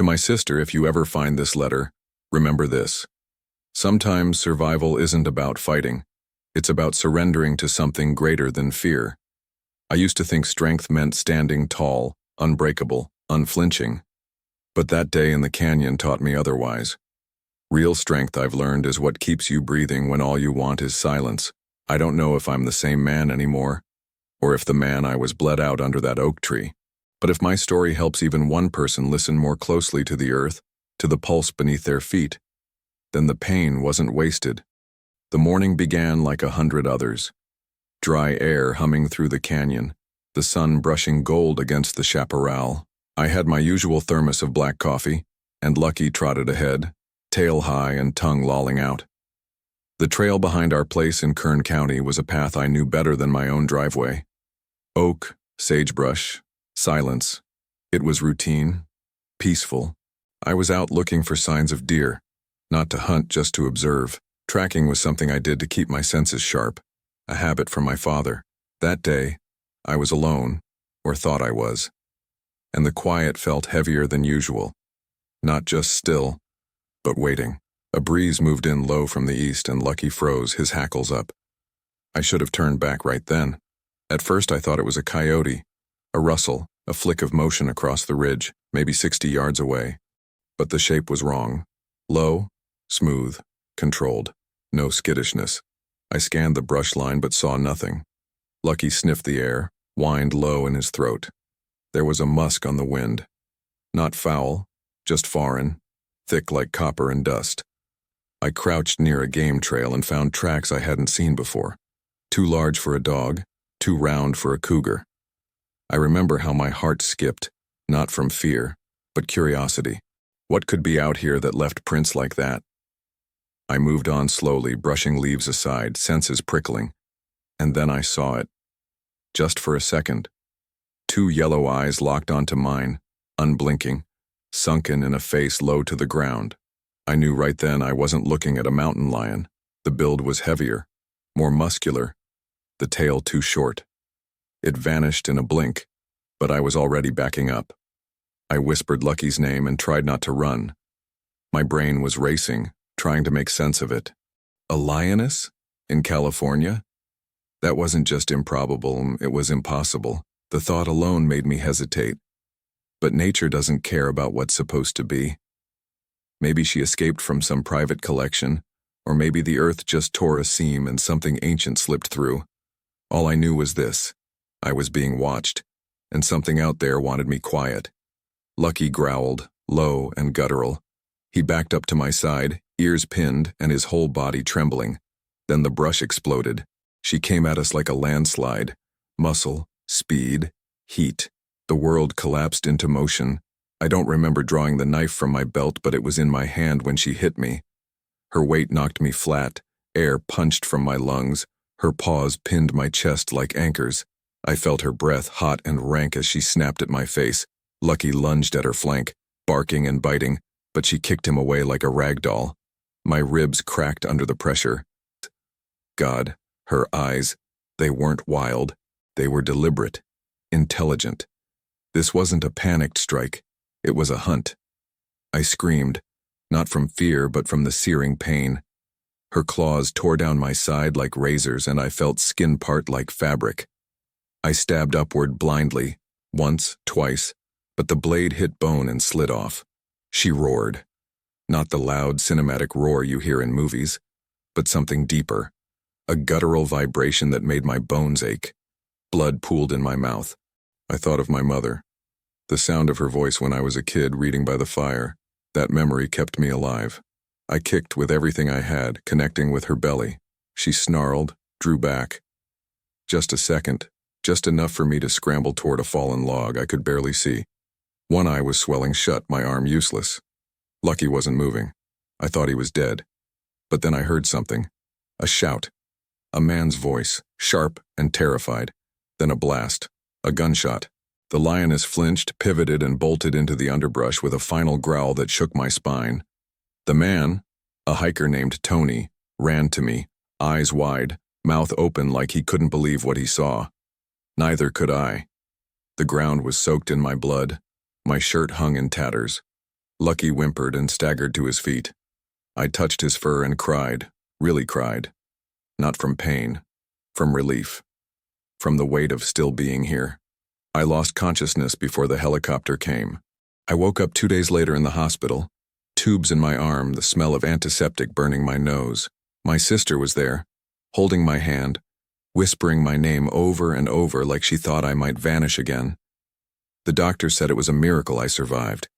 To my sister, if you ever find this letter, remember this. Sometimes survival isn't about fighting. It's about surrendering to something greater than fear. I used to think strength meant standing tall, unbreakable, unflinching. But that day in the canyon taught me otherwise. Real strength, I've learned, is what keeps you breathing when all you want is silence. I don't know if I'm the same man anymore, or if the man I was bled out under that oak tree. But if my story helps even one person listen more closely to the earth, to the pulse beneath their feet, then the pain wasn't wasted. The morning began like 100 others. Dry air humming through the canyon, the sun brushing gold against the chaparral. I had my usual thermos of black coffee, and Lucky trotted ahead, tail high and tongue lolling out. The trail behind our place in Kern County was a path I knew better than my own driveway. Oak, sagebrush, silence. It was routine, peaceful. I was out looking for signs of deer, not to hunt, just to observe. Tracking was something I did to keep my senses sharp, a habit from my father. That day, I was alone, or thought I was, and the quiet felt heavier than usual. Not just still, but waiting. A breeze moved in low from the east and Lucky froze, his hackles up. I should have turned back right then. At first I thought it was a coyote, a rustle, a flick of motion across the ridge, maybe 60 yards away. But the shape was wrong. Low, smooth, controlled, no skittishness. I scanned the brush line but saw nothing. Lucky sniffed the air, whined low in his throat. There was a musk on the wind. Not foul, just foreign, thick like copper and dust. I crouched near a game trail and found tracks I hadn't seen before. Too large for a dog, too round for a cougar. I remember how my heart skipped, not from fear, but curiosity. What could be out here that left prints like that? I moved on slowly, brushing leaves aside, senses prickling. And then I saw it. Just for a second. 2 yellow eyes locked onto mine, unblinking, sunken in a face low to the ground. I knew right then I wasn't looking at a mountain lion. The build was heavier, more muscular, the tail too short. It vanished in a blink, but I was already backing up. I whispered Lucky's name and tried not to run. My brain was racing, trying to make sense of it. A lioness? In California? That wasn't just improbable, it was impossible. The thought alone made me hesitate. But nature doesn't care about what's supposed to be. Maybe she escaped from some private collection, or maybe the earth just tore a seam and something ancient slipped through. All I knew was this. I was being watched, and something out there wanted me quiet. Lucky growled, low and guttural. He backed up to my side, ears pinned and his whole body trembling. Then the brush exploded. She came at us like a landslide. Muscle, speed, heat. The world collapsed into motion. I don't remember drawing the knife from my belt, but it was in my hand when she hit me. Her weight knocked me flat. Air punched from my lungs. Her paws pinned my chest like anchors. I felt her breath hot and rank as she snapped at my face. Lucky lunged at her flank, barking and biting, but she kicked him away like a rag doll. My ribs cracked under the pressure. God, her eyes, they weren't wild. They were deliberate, intelligent. This wasn't a panicked strike. It was a hunt. I screamed, not from fear but from the searing pain. Her claws tore down my side like razors and I felt skin part like fabric. I stabbed upward blindly, once, twice, but the blade hit bone and slid off. She roared. Not the loud cinematic roar you hear in movies, but something deeper. A guttural vibration that made my bones ache. Blood pooled in my mouth. I thought of my mother. The sound of her voice when I was a kid reading by the fire. That memory kept me alive. I kicked with everything I had, connecting with her belly. She snarled, drew back. Just a second, just enough for me to scramble toward a fallen log I could barely see. One eye was swelling shut, my arm useless. Lucky wasn't moving. I thought he was dead. But then I heard something. A shout. A man's voice, sharp and terrified. Then a blast. A gunshot. The lioness flinched, pivoted, and bolted into the underbrush with a final growl that shook my spine. The man, a hiker named Tony, ran to me, eyes wide, mouth open like he couldn't believe what he saw. Neither could I. The ground was soaked in my blood. My shirt hung in tatters. Lucky whimpered and staggered to his feet. I touched his fur and cried, really cried. Not from pain, from relief, from the weight of still being here. I lost consciousness before the helicopter came. I woke up 2 days later in the hospital, tubes in my arm, the smell of antiseptic burning my nose. My sister was there, holding my hand, whispering my name over and over like she thought I might vanish again. The doctor said it was a miracle I survived.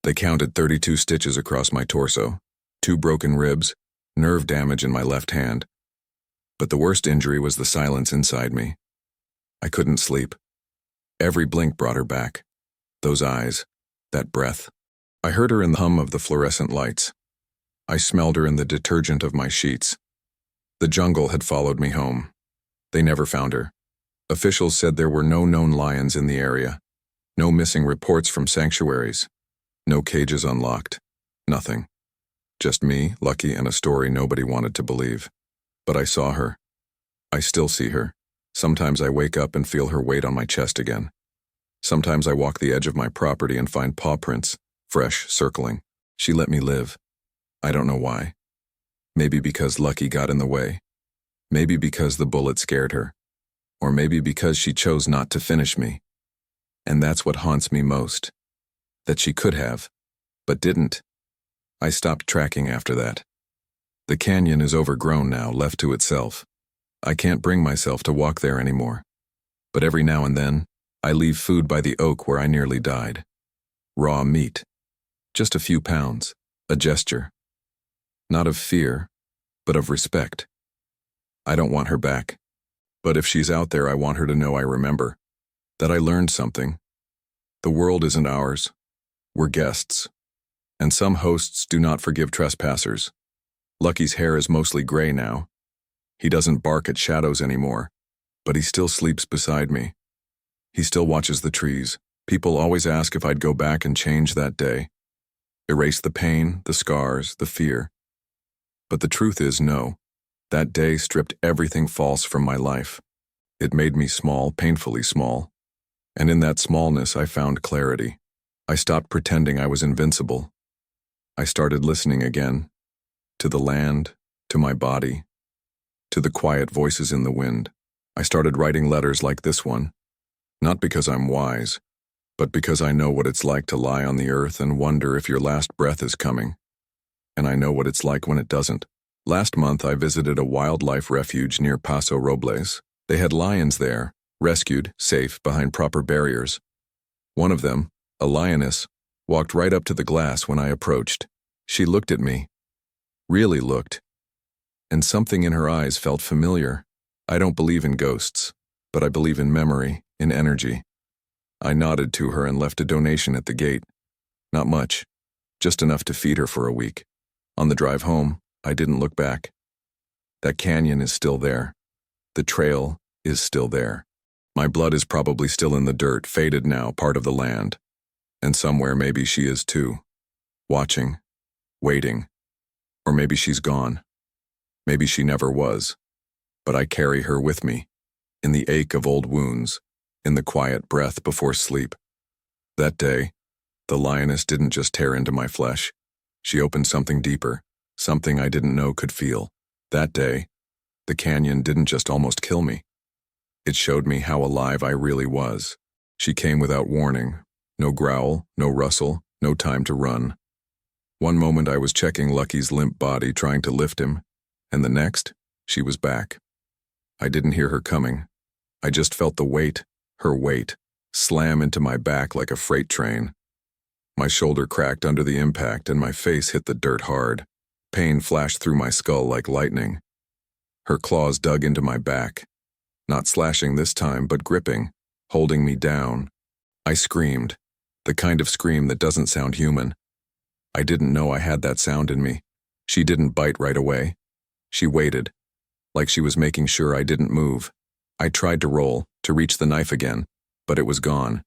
They counted 32 stitches across my torso, 2 broken ribs, nerve damage in my left hand. But the worst injury was the silence inside me. I couldn't sleep. Every blink brought her back. Those eyes, that breath. I heard her in the hum of the fluorescent lights. I smelled her in the detergent of my sheets. The jungle had followed me home. They never found her. Officials said there were no known lions in the area. No missing reports from sanctuaries. No cages unlocked. Nothing. Just me, Lucky, and a story nobody wanted to believe. But I saw her. I still see her. Sometimes I wake up and feel her weight on my chest again. Sometimes I walk the edge of my property and find paw prints, fresh, circling. She let me live. I don't know why. Maybe because Lucky got in the way. Maybe because the bullet scared her. Or maybe because she chose not to finish me. And that's what haunts me most. That she could have, but didn't. I stopped tracking after that. The canyon is overgrown now, left to itself. I can't bring myself to walk there anymore. But every now and then, I leave food by the oak where I nearly died. Raw meat. Just a few pounds. A gesture. Not of fear, but of respect. I don't want her back. But if she's out there, I want her to know I remember. That I learned something. The world isn't ours. We're guests. And some hosts do not forgive trespassers. Lucky's hair is mostly gray now. He doesn't bark at shadows anymore, but he still sleeps beside me. He still watches the trees. People always ask if I'd go back and change that day. Erase the pain, the scars, the fear. But the truth is no. That day stripped everything false from my life. It made me small, painfully small. And in that smallness I found clarity. I stopped pretending I was invincible. I started listening again. To the land, to my body, to the quiet voices in the wind. I started writing letters like this one. Not because I'm wise, but because I know what it's like to lie on the earth and wonder if your last breath is coming. And I know what it's like when it doesn't. Last month I visited a wildlife refuge near Paso Robles. They had lions there, rescued, safe, behind proper barriers. One of them, a lioness, walked right up to the glass when I approached. She looked at me. Really looked. And something in her eyes felt familiar. I don't believe in ghosts, but I believe in memory, in energy. I nodded to her and left a donation at the gate. Not much, just enough to feed her for a week. On the drive home, I didn't look back. That canyon is still there. The trail is still there. My blood is probably still in the dirt, faded now, part of the land. And somewhere maybe she is too. Watching, waiting. Or maybe she's gone. Maybe she never was. But I carry her with me, in the ache of old wounds, in the quiet breath before sleep. That day, the lioness didn't just tear into my flesh. She opened something deeper, something I didn't know could feel. That day, the canyon didn't just almost kill me. It showed me how alive I really was. She came without warning. No growl, no rustle, no time to run. One moment I was checking Lucky's limp body, trying to lift him, and the next, she was back. I didn't hear her coming. I just felt the weight, her weight, slam into my back like a freight train. My shoulder cracked under the impact and my face hit the dirt hard. Pain flashed through my skull like lightning. Her claws dug into my back, not slashing this time, but gripping, holding me down. I screamed, the kind of scream that doesn't sound human. I didn't know I had that sound in me. She didn't bite right away. She waited, like she was making sure I didn't move. I tried to roll, to reach the knife again, but it was gone.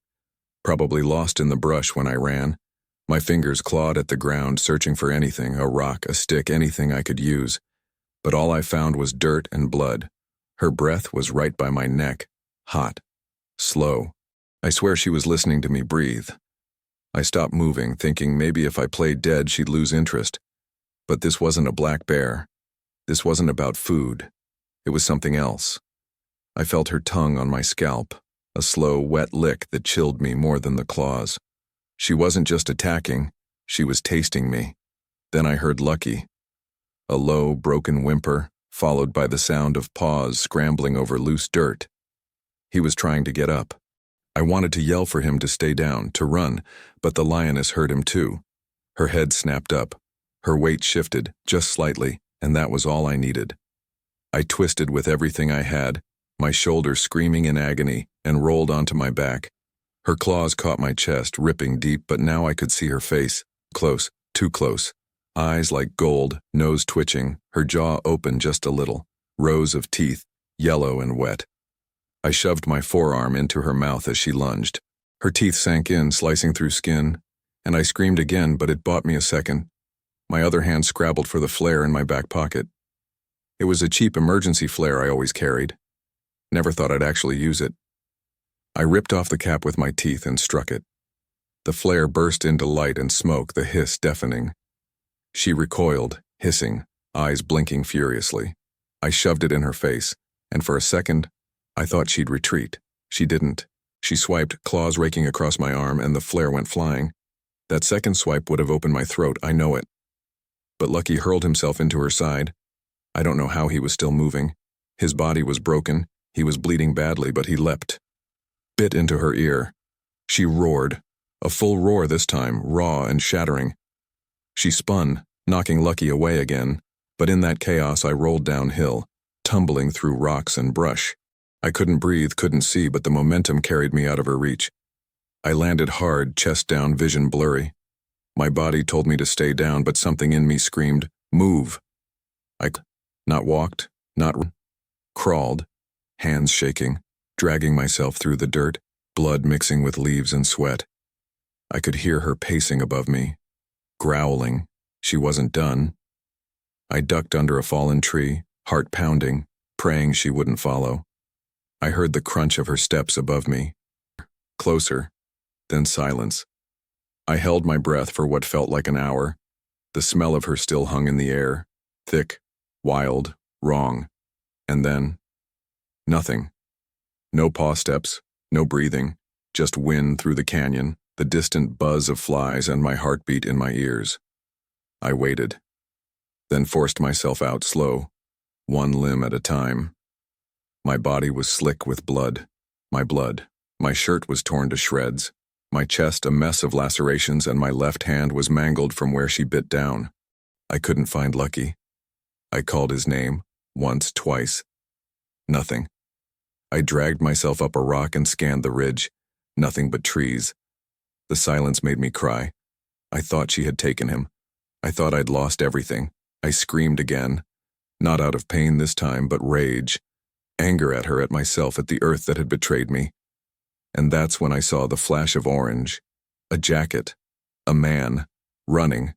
Probably lost in the brush when I ran. My fingers clawed at the ground, searching for anything, a rock, a stick, anything I could use. But all I found was dirt and blood. Her breath was right by my neck, hot, slow. I swear she was listening to me breathe. I stopped moving, thinking maybe if I played dead she'd lose interest. But this wasn't a black bear. This wasn't about food. It was something else. I felt her tongue on my scalp, a slow, wet lick that chilled me more than the claws. She wasn't just attacking, she was tasting me. Then I heard Lucky. A low, broken whimper, followed by the sound of paws scrambling over loose dirt. He was trying to get up. I wanted to yell for him to stay down, to run, but the lioness heard him too. Her head snapped up. Her weight shifted, just slightly, and that was all I needed. I twisted with everything I had, my shoulder screaming in agony, and rolled onto my back. Her claws caught my chest, ripping deep, but now I could see her face. Close, too close. Eyes like gold, nose twitching, her jaw open just a little. Rows of teeth, yellow and wet. I shoved my forearm into her mouth as she lunged. Her teeth sank in, slicing through skin, and I screamed again, but it bought me a second. My other hand scrabbled for the flare in my back pocket. It was a cheap emergency flare I always carried. Never thought I'd actually use it. I ripped off the cap with my teeth and struck it. The flare burst into light and smoke, the hiss deafening. She recoiled, hissing, eyes blinking furiously. I shoved it in her face, and for a second, I thought she'd retreat. She didn't. She swiped, claws raking across my arm, and the flare went flying. That second swipe would have opened my throat, I know it. But Lucky hurled himself into her side. I don't know how he was still moving. His body was broken, he was bleeding badly, but he leapt. Bit into her ear. She roared. A full roar this time, raw and shattering. She spun, knocking Lucky away again, but in that chaos I rolled downhill, tumbling through rocks and brush. I couldn't breathe, couldn't see, but the momentum carried me out of her reach. I landed hard, chest down, vision blurry. My body told me to stay down, but something in me screamed, "Move!" Not walked, not crawled, hands shaking, dragging myself through the dirt, blood mixing with leaves and sweat. I could hear her pacing above me, growling. She wasn't done. I ducked under a fallen tree, heart pounding, praying she wouldn't follow. I heard the crunch of her steps above me. Closer, then silence. I held my breath for what felt like an hour. The smell of her still hung in the air, thick, wild, wrong. And then, nothing. No paw steps, no breathing, just wind through the canyon, the distant buzz of flies, and my heartbeat in my ears. I waited, then forced myself out slow, one limb at a time. My body was slick with blood. My shirt was torn to shreds, my chest a mess of lacerations, and my left hand was mangled from where she bit down. I couldn't find Lucky. I called his name, once, twice. Nothing. I dragged myself up a rock and scanned the ridge. Nothing but trees. The silence made me cry. I thought she had taken him. I thought I'd lost everything. I screamed again. Not out of pain this time, but rage. Anger at her, at myself, at the earth that had betrayed me. And that's when I saw the flash of orange. A jacket. A man. Running.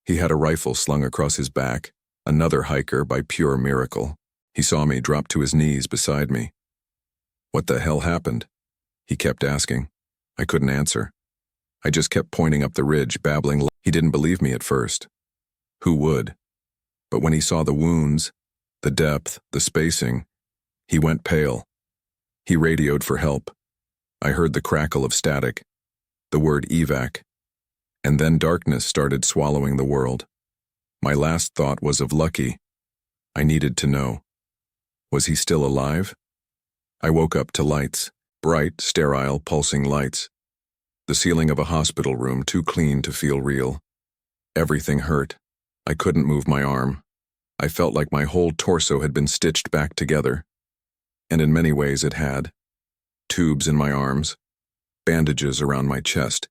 He had a rifle slung across his back. Another hiker by pure miracle. He saw me, drop to his knees beside me. What the hell happened? He kept asking. I couldn't answer. I just kept pointing up the ridge, babbling. He didn't believe me at first. Who would? But when he saw the wounds, the depth, the spacing, he went pale. He radioed for help. I heard the crackle of static, the word evac, and then darkness started swallowing the world. My last thought was of Lucky. I needed to know. Was he still alive? I woke up to lights, bright, sterile, pulsing lights. The ceiling of a hospital room, too clean to feel real. Everything hurt. I couldn't move my arm. I felt like my whole torso had been stitched back together. And in many ways it had. Tubes in my arms, bandages around my chest.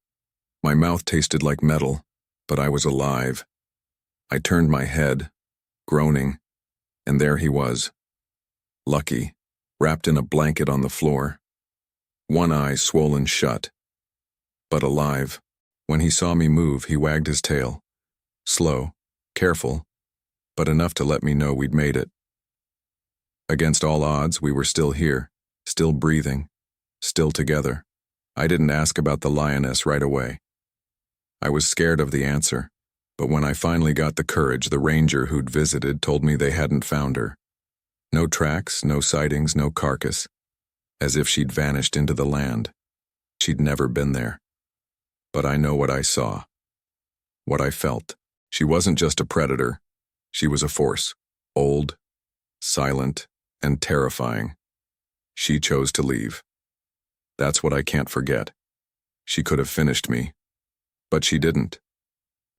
My mouth tasted like metal, but I was alive. I turned my head, groaning, and there he was. Lucky, wrapped in a blanket on the floor. One eye swollen shut, but alive. When he saw me move, he wagged his tail. Slow, careful, but enough to let me know we'd made it. Against all odds, we were still here, still breathing, still together. I didn't ask about the lioness right away. I was scared of the answer, but when I finally got the courage, the ranger who'd visited told me they hadn't found her. No tracks, no sightings, no carcass, as if she'd vanished into the land. She'd never been there. But I know what I saw, what I felt. She wasn't just a predator. She was a force, old, silent, and terrifying. She chose to leave. That's what I can't forget. She could have finished me, but she didn't.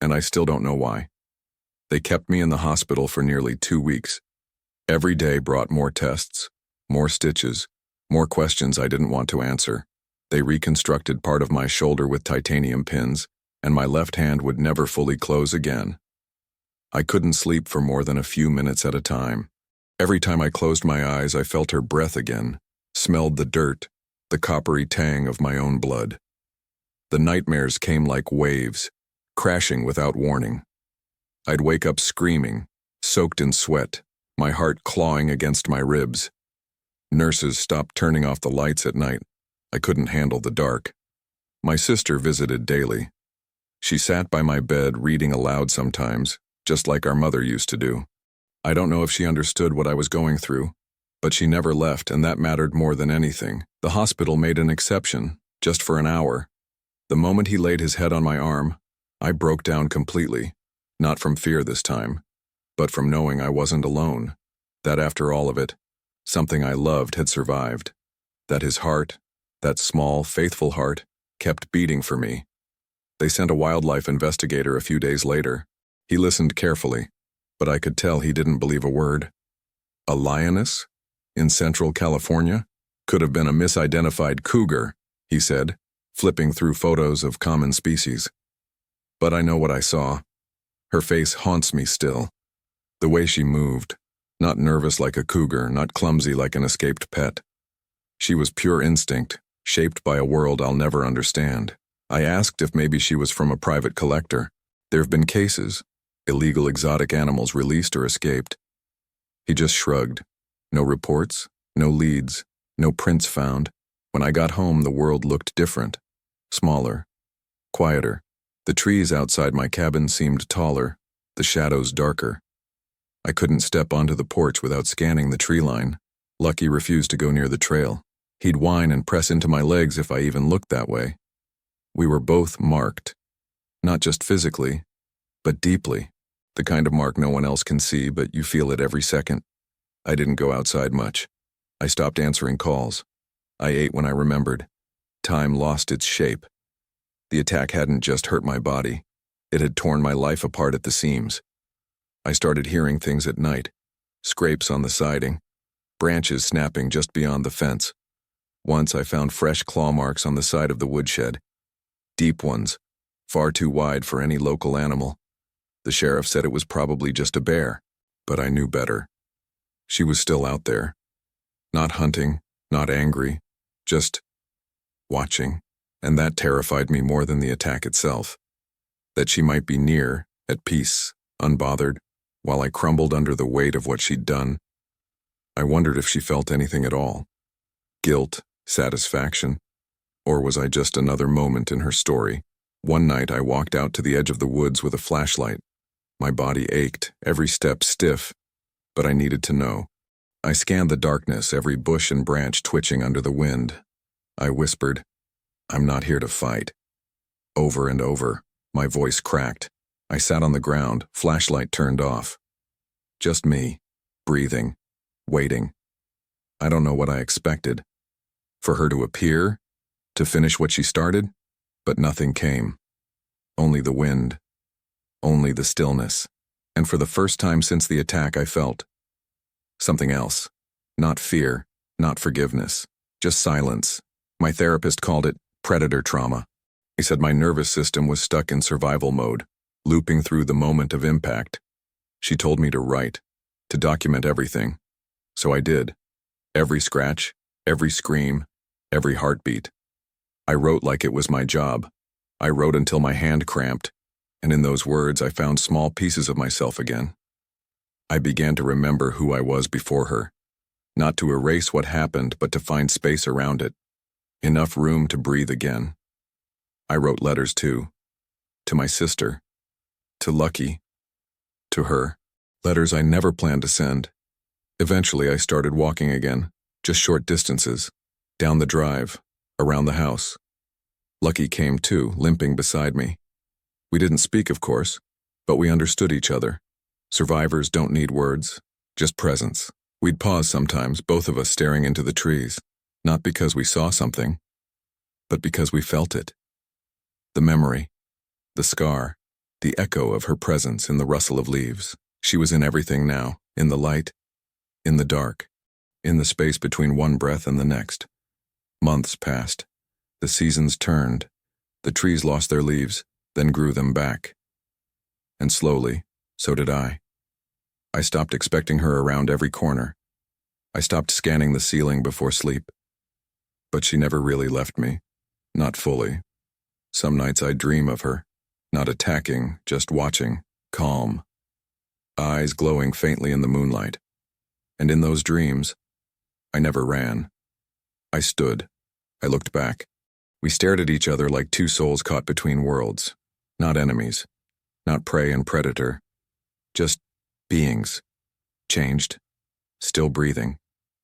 And I still don't know why. They kept me in the hospital for nearly 2 weeks. Every day brought more tests, more stitches, more questions I didn't want to answer. They reconstructed part of my shoulder with titanium pins, and my left hand would never fully close again. I couldn't sleep for more than a few minutes at a time. Every time I closed my eyes, I felt her breath again, smelled the dirt, the coppery tang of my own blood. The nightmares came like waves, crashing without warning. I'd wake up screaming, soaked in sweat, my heart clawing against my ribs. Nurses stopped turning off the lights at night. I couldn't handle the dark. My sister visited daily. She sat by my bed reading aloud sometimes, just like our mother used to do. I don't know if she understood what I was going through, but she never left, and that mattered more than anything. The hospital made an exception, just for an hour. The moment he laid his head on my arm, I broke down completely, not from fear this time, but from knowing I wasn't alone, that after all of it, something I loved had survived, that his heart, that small, faithful heart, kept beating for me. They sent a wildlife investigator a few days later. He listened carefully, but I could tell he didn't believe a word. A lioness? In Central California? Could have been a misidentified cougar, he said, flipping through photos of common species. But I know what I saw. Her face haunts me still. The way she moved, not nervous like a cougar, not clumsy like an escaped pet. She was pure instinct, shaped by a world I'll never understand. I asked if maybe she was from a private collector. There have been cases, illegal exotic animals released or escaped. He just shrugged. No reports, no leads, no prints found. When I got home, the world looked different, smaller, quieter. The trees outside my cabin seemed taller, the shadows darker. I couldn't step onto the porch without scanning the tree line. Lucky refused to go near the trail. He'd whine and press into my legs if I even looked that way. We were both marked, not just physically, but deeply. The kind of mark no one else can see, but you feel it every second. I didn't go outside much. I stopped answering calls. I ate when I remembered. Time lost its shape. The attack hadn't just hurt my body. It had torn my life apart at the seams. I started hearing things at night. Scrapes on the siding. Branches snapping just beyond the fence. Once I found fresh claw marks on the side of the woodshed. Deep ones, far too wide for any local animal. The sheriff said it was probably just a bear, but I knew better. She was still out there. Not hunting, not angry, just watching, and that terrified me more than the attack itself. That she might be near, at peace, unbothered, while I crumbled under the weight of what she'd done. I wondered if she felt anything at all. Guilt, satisfaction, or was I just another moment in her story? One night I walked out to the edge of the woods with a flashlight. My body ached, every step stiff, but I needed to know. I scanned the darkness, every bush and branch twitching under the wind. I whispered, "I'm not here to fight." Over and over, my voice cracked. I sat on the ground, flashlight turned off. Just me, breathing, waiting. I don't know what I expected. For her to appear, to finish what she started, but nothing came. Only the wind, only the stillness. And for the first time since the attack, I felt something else. Not fear, not forgiveness, just silence. My therapist called it predator trauma. He said my nervous system was stuck in survival mode, looping through the moment of impact. She told me to write, to document everything. So I did. Every scratch, every scream, every heartbeat. I wrote like it was my job. I wrote until my hand cramped, and in those words I found small pieces of myself again. I began to remember who I was before her. Not to erase what happened, but to find space around it. Enough room to breathe again. I wrote letters too. to my sister, to Lucky, to her. Letters I never planned to send. Eventually, I started walking again, just short distances, down the drive, around the house. Lucky came too, limping beside me. We didn't speak, of course, but we understood each other. Survivors don't need words, just presence. We'd pause sometimes, both of us staring into the trees, not because we saw something, but because we felt it. The memory, the scar, the echo of her presence in the rustle of leaves. She was in everything now, in the light, in the dark, in the space between one breath and the next. Months passed. The seasons turned. The trees lost their leaves, then grew them back. And slowly, so did I. I stopped expecting her around every corner. I stopped scanning the ceiling before sleep. But she never really left me. Not fully. Some nights I dream of her, not attacking, just watching, calm. Eyes glowing faintly in the moonlight. And in those dreams, I never ran. I stood. I looked back. We stared at each other like two souls caught between worlds. Not enemies. Not prey and predator. Just beings. Changed. Still breathing.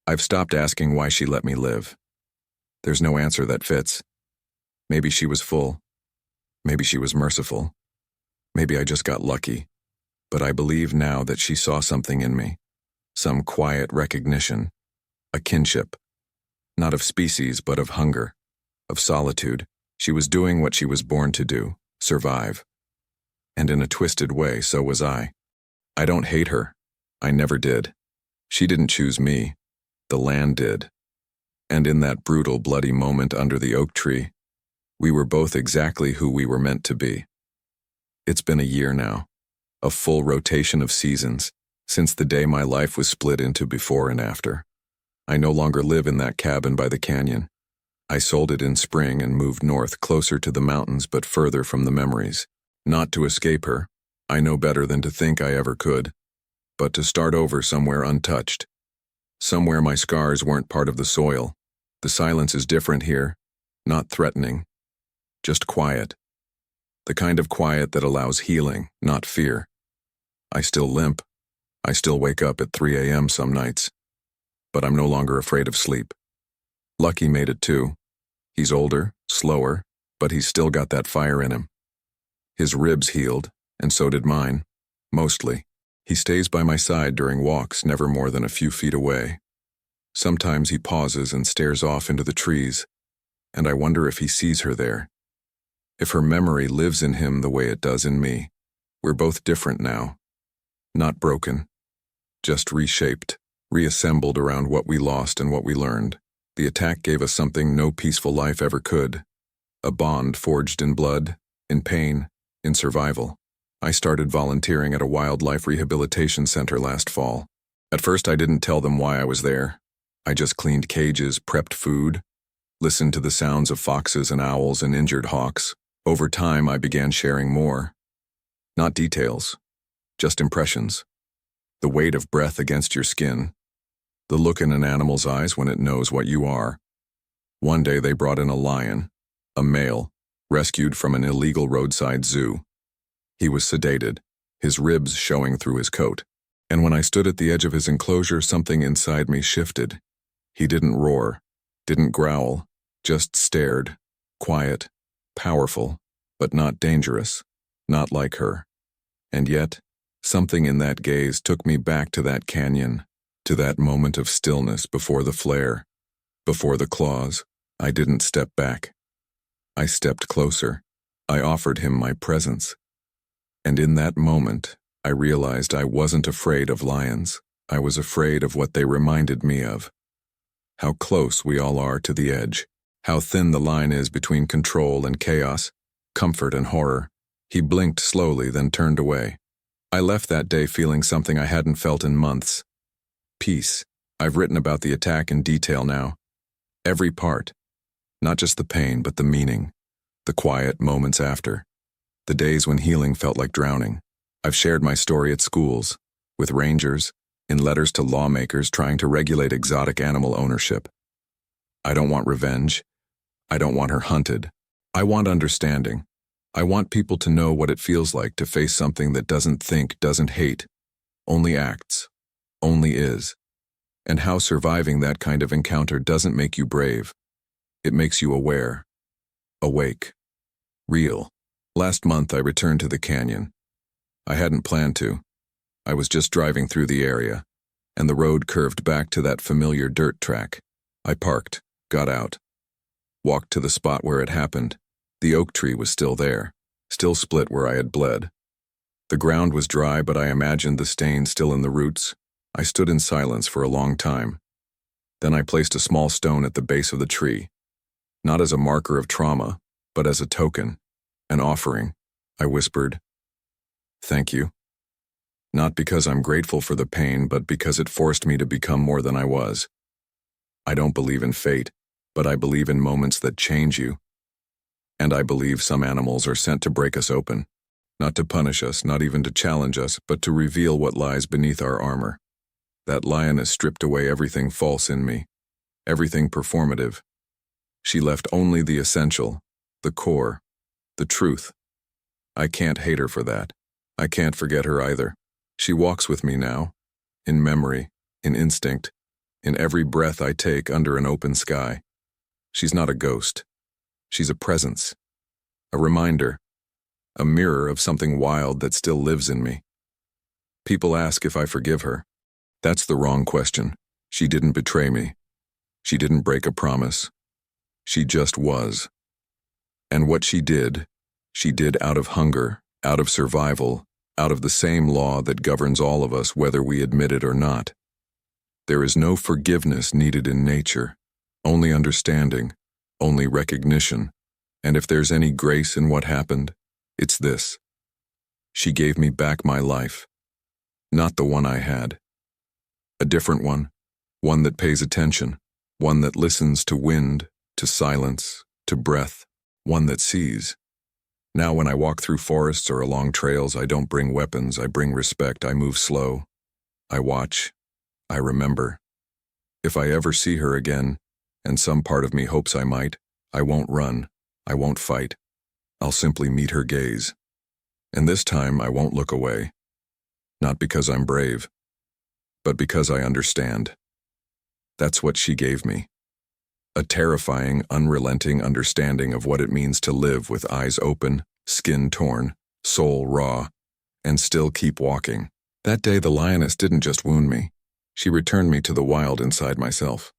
I've stopped asking why she let me live. There's no answer that fits. Maybe she was full. Maybe she was merciful. Maybe I just got lucky. But I believe now that she saw something in me. Some quiet recognition. A kinship. Not of species, but of hunger. Of solitude. She was doing what she was born to do. Survive. And in a twisted way, so was I. I don't hate her. I never did. She didn't choose me. The land did. And in that brutal, bloody moment under the oak tree, we were both exactly who we were meant to be. It's been a year now. A full rotation of seasons, since the day my life was split into before and after. I no longer live in that cabin by the canyon. I sold it in spring and moved north, closer to the mountains but further from the memories. Not to escape her. I know better than to think I ever could. But to start over somewhere untouched. Somewhere my scars weren't part of the soil. The silence is different here. Not threatening. Just quiet. The kind of quiet that allows healing, not fear. I still limp. I still wake up at 3 a.m. some nights. But I'm no longer afraid of sleep. Lucky made it too. He's older, slower, but he's still got that fire in him. His ribs healed, and so did mine. Mostly. He stays by my side during walks, never more than a few feet away. Sometimes he pauses and stares off into the trees, and I wonder if he sees her there. If her memory lives in him the way it does in me. We're both different now. Not broken. Just reshaped, reassembled around what we lost and what we learned. The attack gave us something no peaceful life ever could. A bond forged in blood, in pain, in survival. I started volunteering at a wildlife rehabilitation center last fall. At first I didn't tell them why I was there. I just cleaned cages, prepped food, listened to the sounds of foxes and owls and injured hawks. Over time I began sharing more. Not details, just impressions. The weight of breath against your skin. The look in an animal's eyes when it knows what you are. One day they brought in a lion, a male, rescued from an illegal roadside zoo. He was sedated, his ribs showing through his coat. And when I stood at the edge of his enclosure, something inside me shifted. He didn't roar, didn't growl, just stared, quiet, powerful, but not dangerous, not like her. And yet, something in that gaze took me back to that canyon, to that moment of stillness before the flare, before the claws. I didn't step back. I stepped closer. I offered him my presence. And in that moment, I realized I wasn't afraid of lions. I was afraid of what they reminded me of. How close we all are to the edge. How thin the line is between control and chaos, comfort and horror. He blinked slowly, then turned away. I left that day feeling something I hadn't felt in months. Peace. I've written about the attack in detail now. Every part. Not just the pain, but the meaning. The quiet moments after. The days when healing felt like drowning. I've shared my story at schools, with rangers, in letters to lawmakers trying to regulate exotic animal ownership. I don't want revenge. I don't want her hunted. I want understanding. I want people to know what it feels like to face something that doesn't think, doesn't hate, only acts, only is, and how surviving that kind of encounter doesn't make you brave. It makes you aware, awake, real. Last month I returned to the canyon. I hadn't planned to. I was just driving through the area, and the road curved back to that familiar dirt track. I parked, got out, walked to the spot where it happened. The oak tree was still there, still split where I had bled. The ground was dry, but I imagined the stain still in the roots. I stood in silence for a long time. Then I placed a small stone at the base of the tree, not as a marker of trauma, but as a token, an offering. I whispered, "Thank you." Not because I'm grateful for the pain, but because it forced me to become more than I was. I don't believe in fate, but I believe in moments that change you. And I believe some animals are sent to break us open, not to punish us, not even to challenge us, but to reveal what lies beneath our armor. That lioness stripped away everything false in me, everything performative. She left only the essential, the core, the truth. I can't hate her for that. I can't forget her either. She walks with me now, in memory, in instinct, in every breath I take under an open sky. She's not a ghost. She's a presence, a reminder, a mirror of something wild that still lives in me. People ask if I forgive her. That's the wrong question. She didn't betray me. She didn't break a promise. She just was. And what she did out of hunger, out of survival, out of the same law that governs all of us whether we admit it or not. There is no forgiveness needed in nature, only understanding, only recognition, and if there's any grace in what happened, it's this. She gave me back my life, not the one I had. A different one that pays attention, one that listens to wind, to silence, to breath, one that sees. Now when I walk through forests or along trails, I don't bring weapons, I bring respect, I move slow. I watch, I remember. If I ever see her again, and some part of me hopes I might, I won't run, I won't fight. I'll simply meet her gaze. And this time I won't look away. Not because I'm brave, but because I understand. That's what she gave me. A terrifying, unrelenting understanding of what it means to live with eyes open, skin torn, soul raw, and still keep walking. That day the lioness didn't just wound me. She returned me to the wild inside myself.